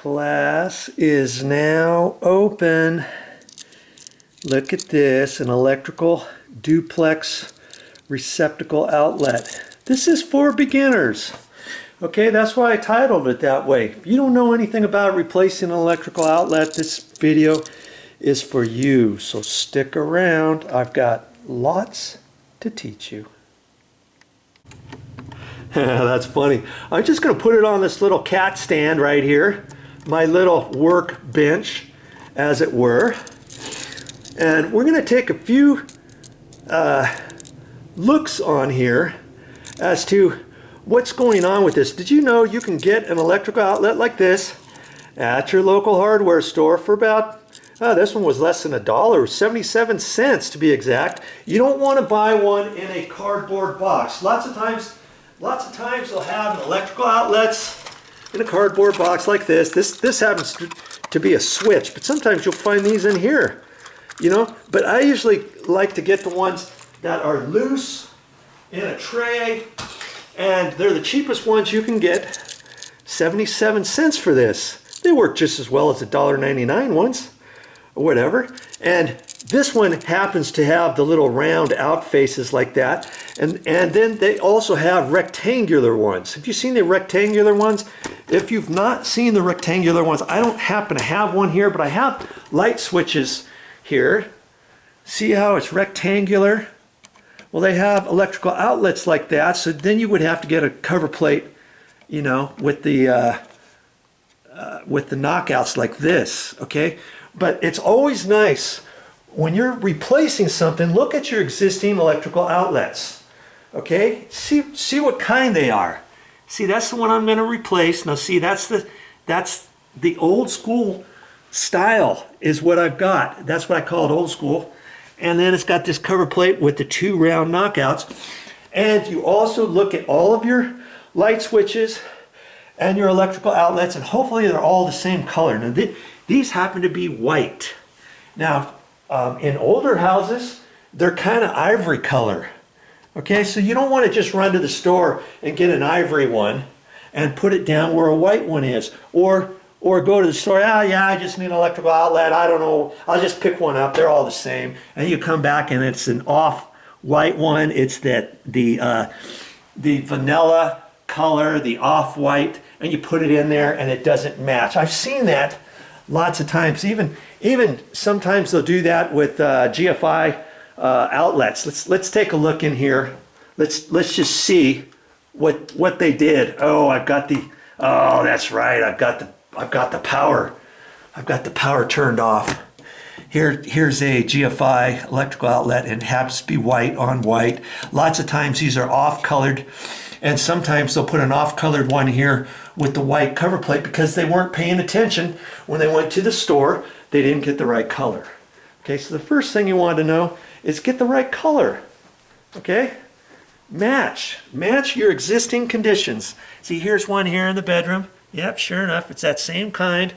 Class is now open. Look at this, an electrical duplex receptacle outlet. This is for beginners. Okay, that's why I titled it that way. If you don't know anything about replacing an electrical outlet, this video is for you. So stick around. I've got lots to teach you. That's funny. I'm just going to put it on this little cat stand right here. My little work bench, as it were. And we're going to take a few looks on here as to what's going on with this. Did you know you can get an electrical outlet like this at your local hardware store for about, this one was less than $1, 77 cents to be exact. You don't want to buy one in a cardboard box. Lots of times they'll have electrical outlets in a cardboard box like this. This happens to be a switch, but sometimes you'll find these in here, you know. But I usually like to get the ones that are loose in a tray, and they're the cheapest ones you can get. 77 cents for this. They work just as well as the $1.99 ones, or whatever. And this one happens to have the little round out faces like that. And then they also have rectangular ones. Have you seen the rectangular ones? If you've not seen the rectangular ones, I don't happen to have one here, but I have light switches here. See how it's rectangular? Well, they have electrical outlets like that, so then you would have to get a cover plate, you know, with the knockouts like this, okay? But it's always nice when you're replacing something, look at your existing electrical outlets, okay? See what kind they are. See, that's the one I'm going to replace. Now, see, that's the old school style is what I've got. That's what I call it, old school. And then it's got this cover plate with the two round knockouts. And you also look at all of your light switches and your electrical outlets, and hopefully they're all the same color. Now, these happen to be white. Now, in older houses, they're kind of ivory color. Okay, so you don't want to just run to the store and get an ivory one and put it down where a white one is. Or go to the store, yeah, I just need an electrical outlet, I don't know, I'll just pick one up, they're all the same. And you come back and it's an off-white one, it's the vanilla color, the off-white, and you put it in there and it doesn't match. I've seen that lots of times. Even sometimes they'll do that with GFI outlets. Let's take a look in here. Let's just see what they did. Oh, that's right. I've got the power. I've got the power turned off. Here's a GFI electrical outlet, and it happens to be white on white. Lots of times these are off-colored, and sometimes they'll put an off-colored one here with the white cover plate because they weren't paying attention when they went to the store. They didn't get the right color. Okay, so the first thing you want to know is get the right color. Okay? Match your existing conditions. See, here's one here in the bedroom. Yep, sure enough, it's that same kind.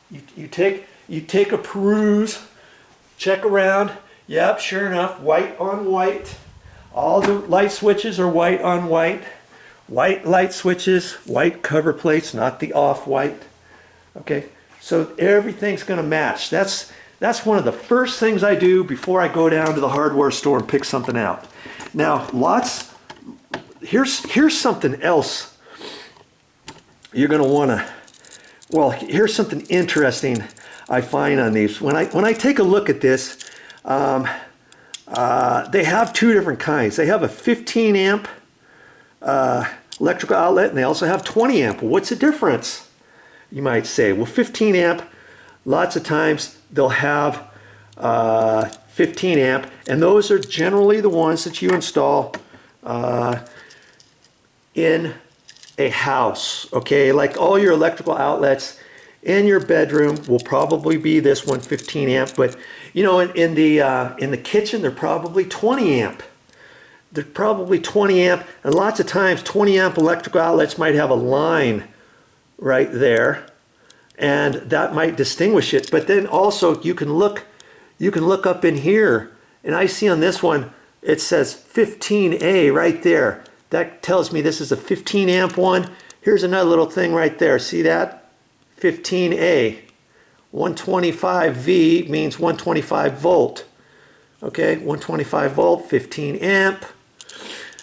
You take a peruse, check around. Yep, sure enough, white on white. All the light switches are white on white. White light switches, white cover plates, not the off-white. Okay, so everything's going to match. That's one of the first things I do before I go down to the hardware store and pick something out. Now, here's something else you're going to want to, well, here's something interesting I find on these. When I take a look at this, they have two different kinds. They have a 15 amp electrical outlet, and they also have 20 amp. Well, what's the difference, you might say? Well, 15 amp, lots of times they'll have 15 amp, and those are generally the ones that you install in a house, okay? Like all your electrical outlets in your bedroom will probably be this one, 15 amp, but you know, in the kitchen, they're probably 20 amp. They're probably 20 amp, and lots of times 20 amp electrical outlets might have a line right there, and that might distinguish it. But then also you can look up in here, and I see on this one it says 15A right there. That tells me this is a 15 amp one. Here's another little thing right there. See that? 15A. 125V means 125 volt. Okay, 125 volt, 15 amp.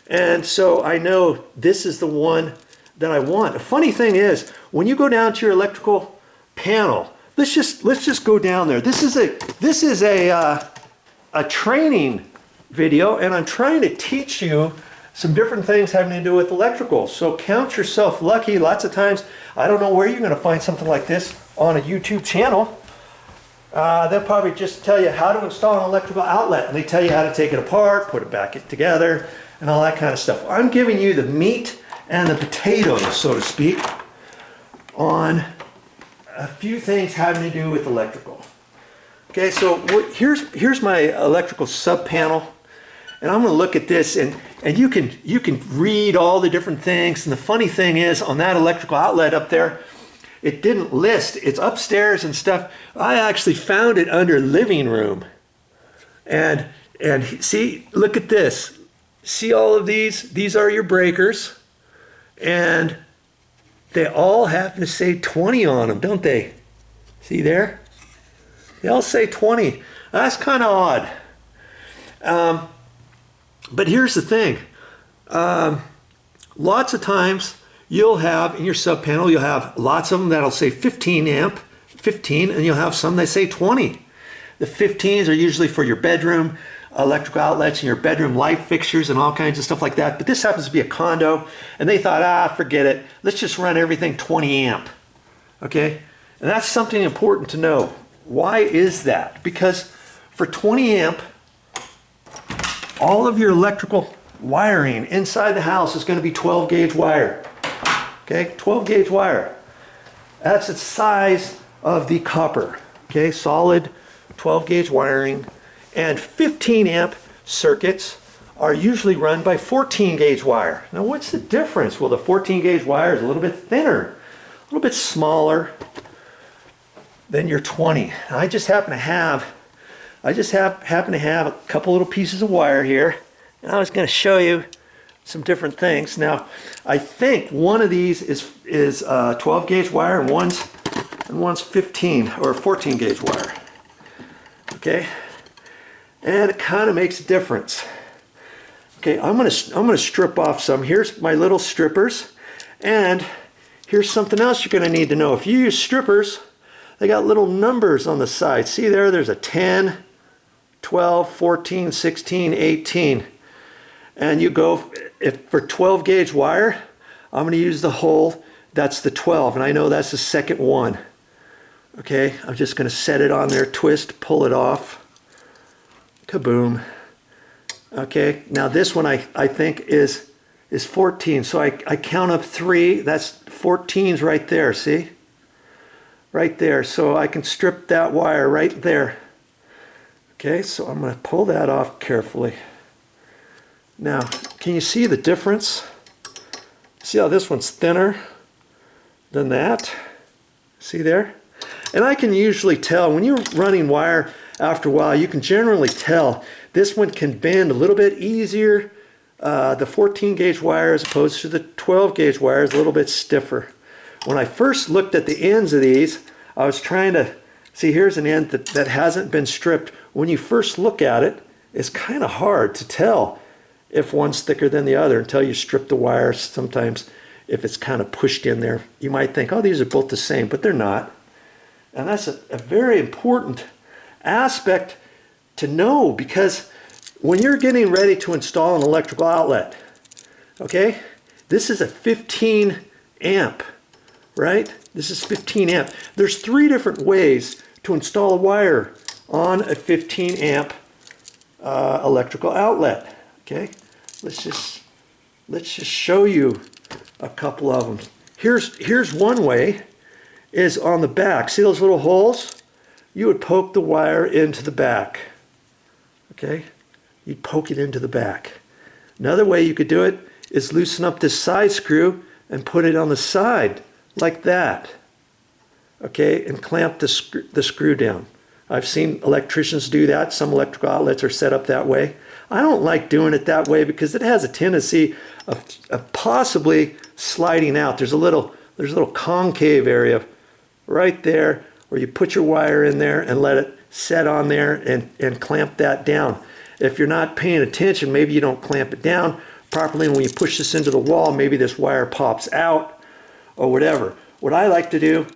And so I know this is the one that I want. The funny thing is, when you go down to your electrical panel, let's just go down there. This is a training video, and I'm trying to teach you some different things having to do with electrical. So count yourself lucky. Lots of times, I don't know where you're going to find something like this on a YouTube channel. They'll probably just tell you how to install an electrical outlet, and they tell you how to take it apart, put it back together, and all that kind of stuff. I'm giving you the meat and the potatoes, so to speak, on a few things having to do with electrical. Okay, so here's my electrical sub panel, and I'm going to look at this, and you can read all the different things. And the funny thing is, on that electrical outlet up there, it didn't list. It's upstairs and stuff. I actually found it under living room, and see, look at this. See all of these? These are your breakers, and they all happen to say 20 on them, don't they? See there? They all say 20. That's kind of odd. But here's the thing. Lots of times you'll have in your sub panel, you'll have lots of them that'll say 15 amp, 15, and you'll have some that say 20. The 15s are usually for your bedroom electrical outlets and your bedroom light fixtures and all kinds of stuff like that. But this happens to be a condo, and they thought, forget it. Let's just run everything 20 amp. Okay? And that's something important to know. Why is that? Because for 20 amp, all of your electrical wiring inside the house is going to be 12 gauge wire. Okay, 12 gauge wire. That's the size of the copper. Okay, solid 12 gauge wiring. And 15 amp circuits are usually run by 14 gauge wire. Now what's the difference? Well, the 14 gauge wire is a little bit thinner, a little bit smaller than your 20. I just happen to have a couple little pieces of wire here, and I was going to show you some different things. Now, I think one of these is 12 gauge wire, and one's 15 or 14 gauge wire. Okay, and it kind of makes a difference. Okay, I'm gonna strip off some. Here's my little strippers, and here's something else you're going to need to know. If you use strippers, they got little numbers on the side. See there? There's a 10, 12, 14, 16, 18. And you go, for 12 gauge wire, I'm going to use the hole, that's the 12, and I know that's the second one. Okay, I'm just going to set it on there, twist, pull it off. Kaboom. Okay, now this one I think is 14, so I count up 3, that's 14's right there, see? Right there, so I can strip that wire right there. Okay, so I'm going to pull that off carefully. Now, can you see the difference? See how this one's thinner than that? See there? And I can usually tell, when you're running wire after a while, you can generally tell this one can bend a little bit easier. The 14 gauge wire as opposed to the 12 gauge wire is a little bit stiffer. When I first looked at the ends of these, I was trying to see, here's an end that hasn't been stripped. When you first look at it, it's kind of hard to tell if one's thicker than the other until you strip the wire. Sometimes if it's kind of pushed in there, you might think, oh, these are both the same, but they're not. And that's a very important aspect to know, because when you're getting ready to install an electrical outlet, okay, this is a 15 amp, right? This is 15 amp. There's 3 different ways to install a wire on a 15 amp electrical outlet. Okay, let's just show you a couple of them. Here's one way, is on the back. See those little holes? You would poke the wire into the back. Okay, you'd poke it into the back. Another way you could do it is loosen up this side screw and put it on the side like that. Okay, and clamp the screw down. I've seen electricians do that. Some electrical outlets are set up that way. I don't like doing it that way because it has a tendency of possibly sliding out. There's a little concave area right there where you put your wire in there and let it set on there and clamp that down. If you're not paying attention, maybe you don't clamp it down properly, and when you push this into the wall, maybe this wire pops out or whatever. What I like to do